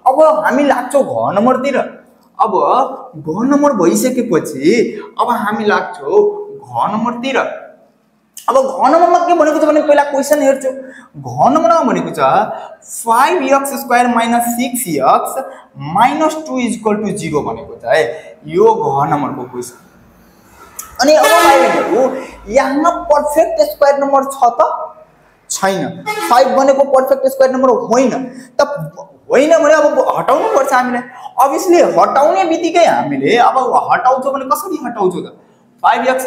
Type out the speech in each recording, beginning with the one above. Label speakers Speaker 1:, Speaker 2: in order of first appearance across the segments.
Speaker 1: अब हामी लाग्छौं घ नम्बरतिर। अब घ नम्बर भइसकेपछि अब हामी लाग्छौं घ नम्बरतिर। अब घ नम्बरमा के भनेको छ भने पहिला क्वेशन हेर्छु। घ नम्बरमा भनेको छ 5x² - 6x - 2 = 0 भनेको छ है। यो घ नम्बरको क्वेशन। अनि अब भाइहरु यहाँ पर्फेक्ट स्क्वायर नम्बर छ त छैन। 5 भनेको पर्फेक्ट स्क्वायर नम्बर होइन त होइन भने अब हटाउनु पर्छ हामीले। अभियसली हटाउने बित्तिकै हामीले अब हटाउँछौ भने कसरी हटाउँछौ त 5x² -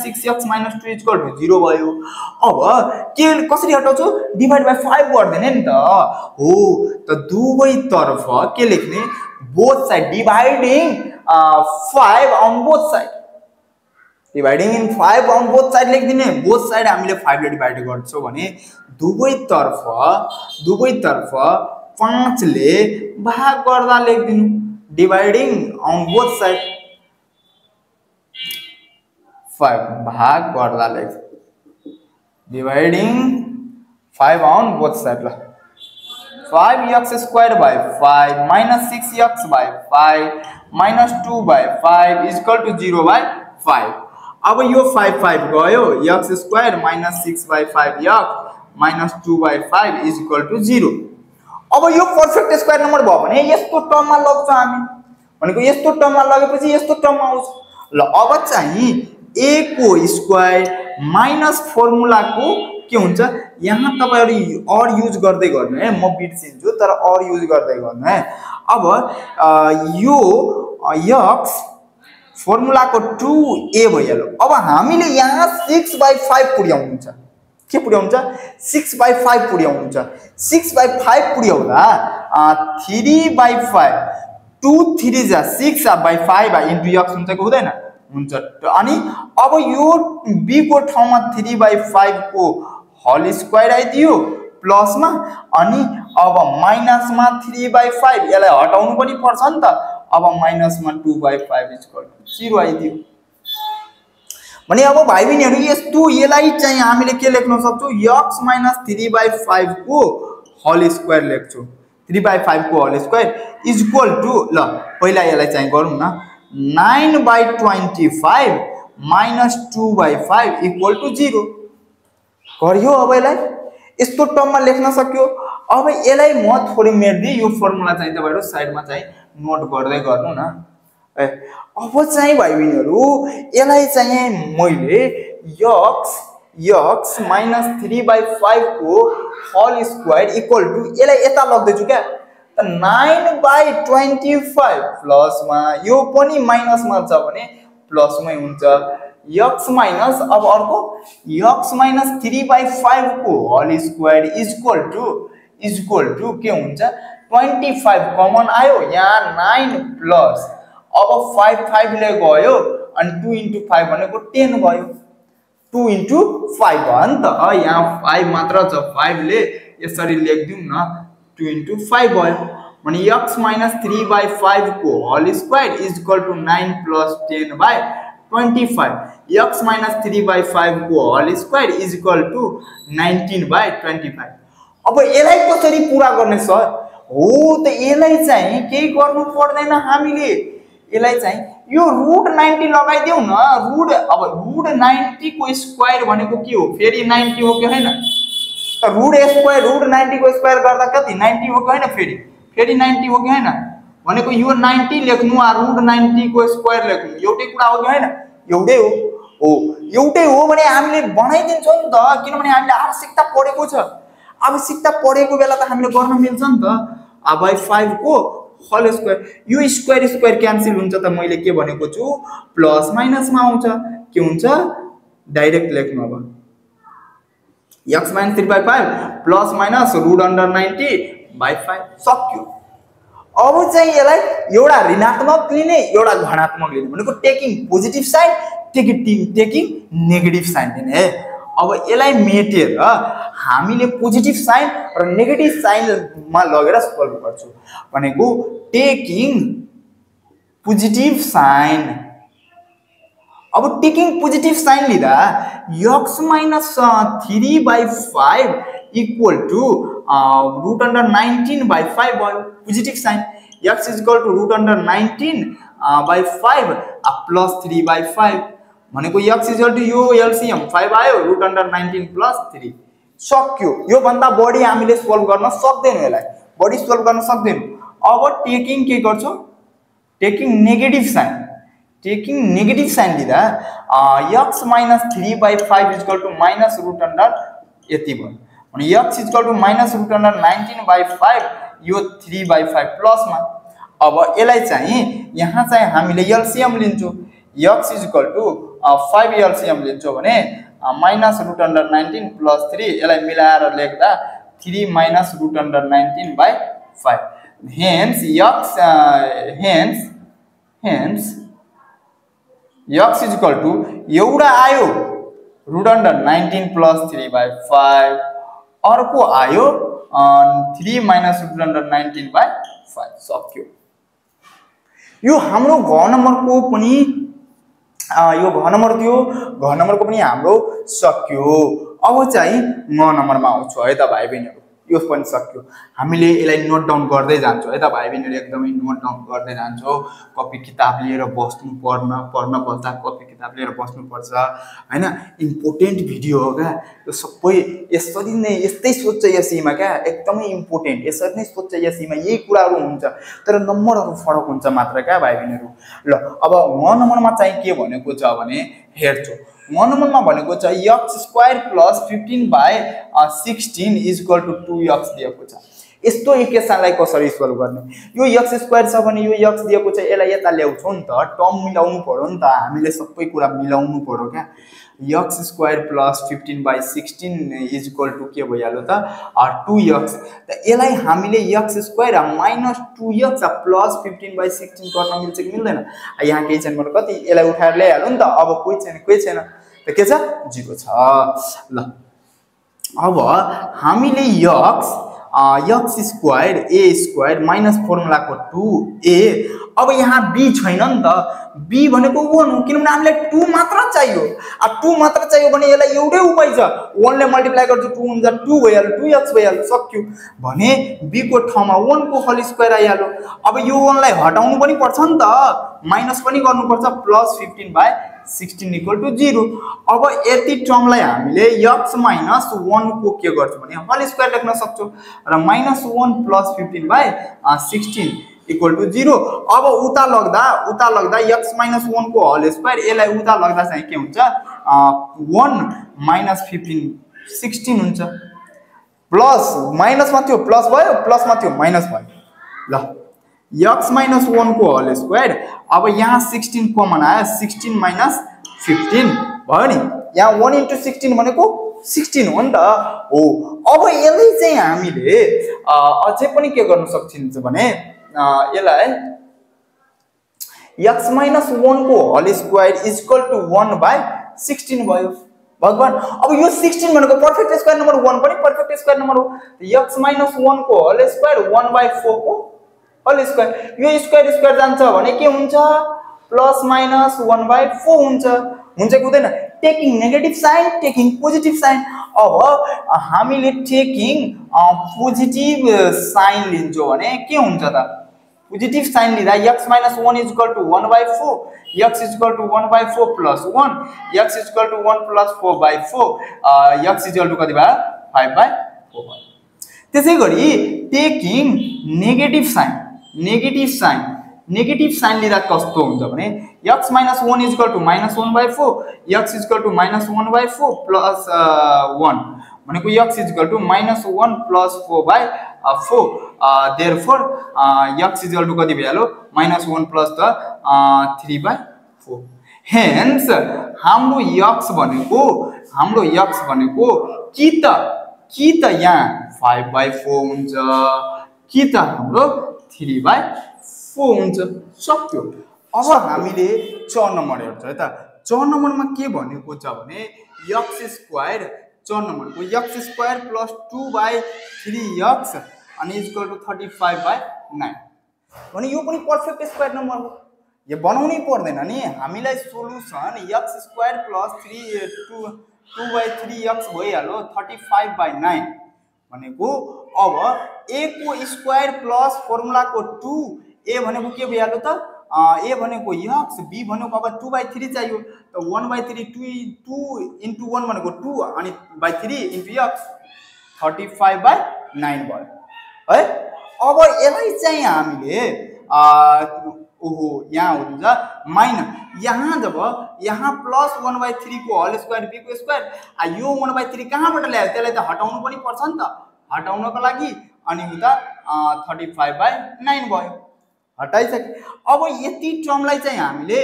Speaker 1: 6x - 2 = 0 भयो। अब के कसरी हटाउँछौ डिवाइड बाइ 5 गर्दैन नि त हो। त दुवैतर्फ के लेख्ने both side dividing 5 on both side. Dividing in 5 on both side लेख्दिने। बोथ साइड हामीले 5 ले डिवाइड गर्छौ भने दुवैतर्फ 5 ले भाग गर्दा लेख्दिनु डिवाइडिङ अन बोथ साइड 5 भाग गर्दा लेख डिवाइडिङ 5 अन बोथ साइड ल 5x² by 5 - 6x by 5 - 2 by 5 = 0 by 5। अब यो 5 गयो x² - 6 by 5x - 2 by 5 = 0। अब यो पर्फेक्ट स्क्वायर नम्बर भयो भने यस्तो टर्ममा लग्छ हामी भनेको यस्तो टर्ममा लगेपछि यस्तो टर्म आउँछ ल। अब चाहिँ a को स्क्वायर माइनस फर्मुलाको के हुन्छ यहाँ तपाईहरु और युज गर्दै गर्नु है। म बिर्सिन्छु तर और युज गर्दै गर्नु है। अब यो x फर्मुला को 2a भइहाल्यो। अब हामीले यहाँ 6/5 पुर्याउनुहुन्छ। के पुर्याउनुहुन्छ 6/5 पुर्याउनुहुन्छ। 6/5 पुर्याउँदा 3/5 2 3 जा 6/5 इन्टु x हुन्छ कि हुँदैन हुन्छ। अनि अब यो b को ठाउँमा 3/5 को होल स्क्वायर आइदियो प्लसमा अनि अब माइनसमा 3/5 यसलाई हटाउनु पनि पर्छ नि त। अब माइनसमा 2/5 = 0 आइदियो भने अब भाइ बहिनीहरु यस्तो यसलाई चाहिँ हामीले के लेख्न सक्छौ x - 3/5 को होल स्क्वायर लेख्छौ। 3/5 को होल स्क्वायर = ल पहिला यसलाई चाहिँ गरौँ न 9/25 - 2/5 = 0 गरियो। अब यसलाई यस्तो टर्ममा लेख्न सक्यो। अब यसलाई म थोरै मेर्दै यो फर्मुला चाहिँ तपाईहरु साइडमा चाहिँ नोट गर्दै गर्नु न। अब चाहिँ भाइ बहिनीहरु यसलाई चाहिँ मैले x - 3/5 को होल स्क्वायर = यसलाई यता लग्दै छु क्या 9/25 प्लसमा यो पनि माइनसमा छ भने प्लसमै हुन्छ x माइनस अब अर्को x - 3/5 को होल स्क्वायर = के हुन्छ 25 कमन आयो यहाँ 9 प्लस अब 5 ले गयो अनि 2 * 5 भनेको 10 भयो। 2 * 5 भयो नि त। यहाँ 5 मात्र छ 5 ले यसरी लेख्दियौ न 2 * 5 भयो भने x - 3/5 को होल स्क्वायर = 9 + 10/25। x - 3/5 को होल स्क्वायर = 19/25। अब यसलाई कसरी पूरा गर्ने सर हो त यसलाई चाहिँ केही गर्नु पर्दैन हामीले। यसलाई चाहिँ यो √90 लगाइदेऊ न। अब √90 को स्क्वायर भनेको के हो फेरि 90 हो कि हैन त √90 को स्क्वायर गर्दा कति 90 हो कि हैन फेरि 90 हो कि हैन भनेको यो 90 लेख्नु √90 को स्क्वायर लेख्नु एउटै कुरा हो कि हैन एउटै हो एउटै हो भने हामीले बनाइदिन्छौं नि त। किनभने हामीले आवश्यकता परेको छ। आवश्यकता परेको बेला त हामीले गर्न मिल्छ नि त। अब 5 को होल स्क्वायर यो स्क्वायर क्यान्सल हुन्छ त मैले के भनेको छु प्लस माइनसमा आउँछ के हुन्छ डाइरेक्ट लेख्नु। अब x - 3/5 प्लस माइनस √90/5 सक्यो। अब चाहिँ यसलाई एउटा ऋणात्मक लिने एउटा धनात्मक लिने भनेको taking positive sign taking negative sign लिने है। अब यसलाई मेटेर हामीले पोजिटिभ साइन र नेगेटिभ साइनमा लगेर सल्भ गर्छौं भनेको टेकिङ पोजिटिभ साइन। अब टेकिङ पोजिटिभ साइन लिँदा x - 3/5 = रूट अंडर 19 by 5 भयो positive sign x equal to root under 19 by 5 plus 3 by 5 भनेको x इक्वल टु यो एलसीएम 5 आयो रूट अंडर 19 प्लस 3 सक्यो यो भन्दा बढी हामीले सोल्भ गर्न सक्दैनौं यसलाई बढी सोल्भ गर्न सक्दैनौं अब टेकिङ के गर्छौ टेकिङ नेगेटिभ साइन लिँदा x minus 3 by 5 equal to minus root under यति भयो अनि x equal to minus root under 19 by 5 यो 3 by 5 प्लस मा अब यसलाई चाहिँ यहाँ चाहिँ हामीले एलसीएम लिन्छौ x इक्वल टु 5 एलसीएम लिन्छौ भने माइनस रूट अंडर 19 प्लस 3 यसलाई मिलाएर लेख्दा 3 minus root under 19 by 5 hence x is equal to एउटा आयो रूट अंडर 19 प्लस 3 by 5 अर्को आयो 3 माइनस रूट अंडर 19 by 5 सक्यो यो हाम्रो घ नम्बरको पनि यो घ नम्बर थियो घ नम्बरको पनि हाम्रो सक्यो अब चाहिँ म नम्बरमा आउँछु है त भाइ बहिनीहरु यो पनि सक्यो हामीले यसलाई नोट डाउन गर्दै जान्छौं है त भाइ बहिनीहरु एकदमै नोट डाउन गर्दै जान्छौं कपी किताब लिएर बस्नु पढ्न पर्दा कपी किताब लिएर बस्नु पर्छ हैन इम्पोर्टेन्ट भिडियो हो का यो सबै यसरी नै यस्तै सोच्छ यसैमा क्या एकदमै इम्पोर्टेन्ट यसरी नै सोच्छ यसैमा यही कुराहरु हुन्छ तर नम्बरहरु फरक हुन्छ मात्र क्या भाइ बहिनीहरु ल अब म नम्बरमा चाहिँ के भनेको छ भने हेर्छु म नम्बरमा भनेको छ x square plus 15 by 16 is equal to 2x दिएको छ यस्तो इक्वेसनलाई कसरी सोल्भ गर्ने यो x स्क्वायर छ भने यो x दिएको छ यसलाई यता ल्याउँछौ नि त टर्म मिलाउनु पर्यो नि त हामीले सबै कुरा मिलाउनु पर्यो क्या x square plus 15 by 16 is equal to के भइहाल्यो त 2x त यसलाई हामीले x square minus 2x plus 15 by 16 गर्न मिल्छ कि मिल्दैन यहाँ केही छैन भने कति यसलाई उठाएर ल्याइहाल्यो नि त अब कोही छैन त के छ 0 छ ल अब हामीले x square a square minus formula को 2a अब यहाँ b छैन नि त b भनेको 1 हो किनभने हामीलाई 2 मात्र चाहियो आ 2 मात्र चाहियो भने यसलाई एउटै उपाय छ 1 ले मल्टिप्लाई गर्दा 2 हुन्छ 2 भइहाल्यो 2x भइहाल्यो सक्यो भने b को ठाउँमा 1 को होल स्क्वायर आइहाल्यो अब यो 1 लाई हटाउनु पनि पर्छ नि त माइनस पनि गर्नु पर्छ प्लस 15 by 16 इक्वल टु 0 अब यति टर्मलाई हामीले x माइनस 1 को के गर्छ भने होल स्क्वायर लेख्न सक्छौ र minus 1 plus 15 by 16 equal to 0 अब उता लग्दा x माइनस 1 को होल स्क्वायर यसलाई उता लग्दा चाहिँ के हुन्छ 1 माइनस 15 16 हुन्छ प्लस माइनस मा थियो प्लस भयो प्लस मा थियो माइनस भयो ल x माइनस 1 को होल स्क्वायर अब यहाँ 16 कमन आयो 16 माइनस 15 भयो नि यहाँ 1 into 16 भनेको 16 हो नि त हो अब यसलाई चाहिँ हामीले अझै पनि के गर्न सक्छौं भने यसलाई x माइनस 1 को whole square is equal to 1 by 16 भयो भगवान अब यो 16 भनेको पर्फेक्ट स्क्वायर नम्बर 1 पनि पर्फेक्ट स्क्वायर नम्बर हो x माइनस 1 को होल स्क्वायर 1 by 4 को होल स्क्वायर यो स्क्वायर जान्छ भने के हुन्छ प्लस माइनस 1 by 4 हुन्छ कि हुँदैन taking negative sign taking positive sign अब हामीले टेकिङ पोजिटिभ साइन लिन्छौं भने के हुन्छ त पोजिटिभ साइन लिँदा x minus 1 is equal to 1 by 4 x is equal to 1 by 4 plus 1 x is equal to 1 plus 4 by 4 x is equal to कति भयो 5 by 4 भयो त्यसैगरी टेकिङ नेगेटिभ साइन लिँदा कस्तो हुन्छ भने x minus 1 is equal to minus 1 by 4 x is equal to minus 1 by 4 plus 1 भनेको x is equal to minus 1 plus 4 by 4 therefore x is equal to कति भइहाल्यो माइनस 1 प्लस 3 by 4 हेन्स हाम्रो x भनेको कि त यहाँ 5 by 4 हुन्छ कि त हाम्रो 3 by 4 हुन्छ सक्यो अब हामीले 4 नम्बर हेर्छौं है त 4 नम्बरमा के भनेको छ भने x स्क्वायर 4 नम्बरको x square plus 2 by 3x अनि इज इक्वल टु 35 by 9 भने यो पनि पर्फेक्ट स्क्वायर नम्बर हो यो बनाउनै पर्दैन नि हामीलाई solution x square plus 2 by 3x भइहाल्यो 35 by 9 भनेको अब a को स्क्वायर प्लस फर्मुला को 2 a भनेको के भइहाल्यो त a भनेको x b भनेको अब 2/3 चाहियो त 1/3 2 into 1 भनेको 2 अनि by 3 into x 35/9 भयो है। अब यसलाई चाहिँ हामीले ओहो यहाँ हुन्छ माइनस यहाँ जब यहाँ प्लस 1/3 को होल स्क्वायर b को स्क्वायर यो 1/3 कहाँबाट ल्यायो त्यसलाई त हटाउनु पनि पर्छ नि त हटाउनको लागि अनि उता 35/9 भयो हटाइसके। अब यति टर्मलाई चाहिँ हामीले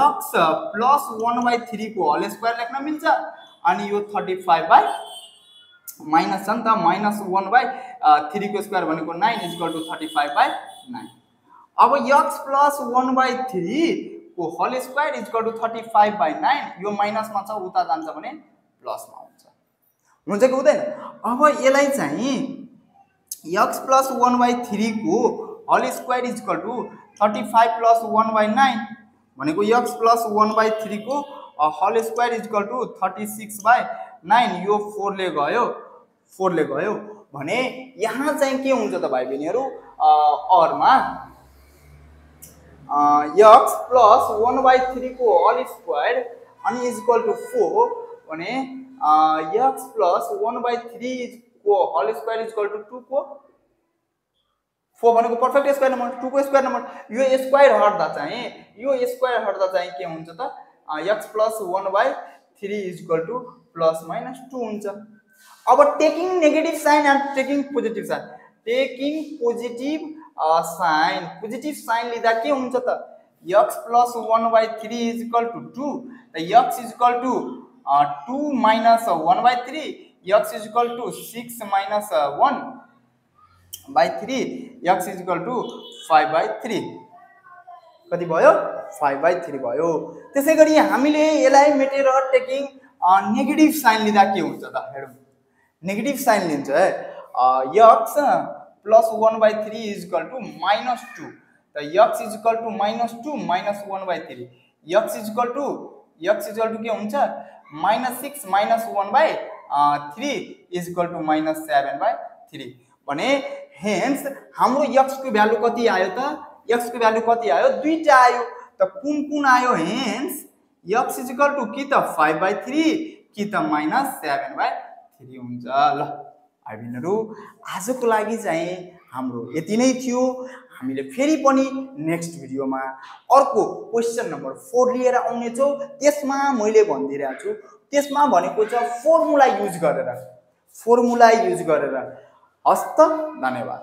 Speaker 1: x प्लस 1/3 को होल स्क्वायर लेख्न मिल्छ अनि यो 35 माइनस छ नि त माइनस 1/3 को स्क्वायर भनेको 9 इक्वल टु 35/9। अब x प्लस 1/3 को होल स्क्वायर इक्वल टु 35/9 यो माइनसमा छ उता जान्छ भने प्लसमा हुन्छ कि हुँदैन। अब यसलाई चाहिँ x प्लस 1/3 को whole square equal to 35 plus 1/9 भनेको x प्लस 1/3 को होल स्क्वायर इक्वल टु 36/9 यो 4 ले गयो भने यहाँ चाहिँ के हुन्छ त भाइ बहिनीहरु अरमा x प्लस 1/3 को होल स्क्वायर अनि इक्वल टु 4 भने x प्लस 1/3 को होल स्क्वायर इक्वल टु 2 को 4 भनेको पर्फेक्ट स्क्वायर नम्बर 2 को स्क्वायर नम्बर यो स्क्वायर हट्दा चाहिँ के हुन्छ त x plus 1/3 equal to plus minus 2 हुन्छ। अब taking negative sign and taking positive sign positive sign लिँदा के हुन्छ त x प्लस 1/3 इक्वल टु 2 त x equal to 2 minus 1/3 x equal to 6 minus 1/3 x equal to 5/3 कति भयो 5/3 भयो। त्यसैगरी हामीले यसलाई मेटेर टेकिङ नेगेटिभ साइन लिँदा के हुन्छ त हेरौँ नेगेटिभ साइन लिन्छ है x plus 1/3 equal to minus 2 त x equal to minus 2 minus 1/3 x equal to के हुन्छ minus 6 minus 1/3 equal to minus 7/3 भने हेन्स हाम्रो x को भ्यालु कति आयो त x को भ्यालु कति आयो दुईटा आयो त कुन आयो हेन्स x इक्वल टु कि त 5/3 कि त माइनस 7/3 हुन्छ। ल भाइ बहिनीहरु आजको लागि चाहिँ हाम्रो यति नै थियो। हामीले फेरि पनि नेक्स्ट भिडियोमा अर्को क्वेशन नम्बर 4 लिएर आउने छौं। त्यसमा मैले भनिदिरहेको छु त्यसमा भनेको छ फर्मुला युज गरेर हस्त। धन्यवाद।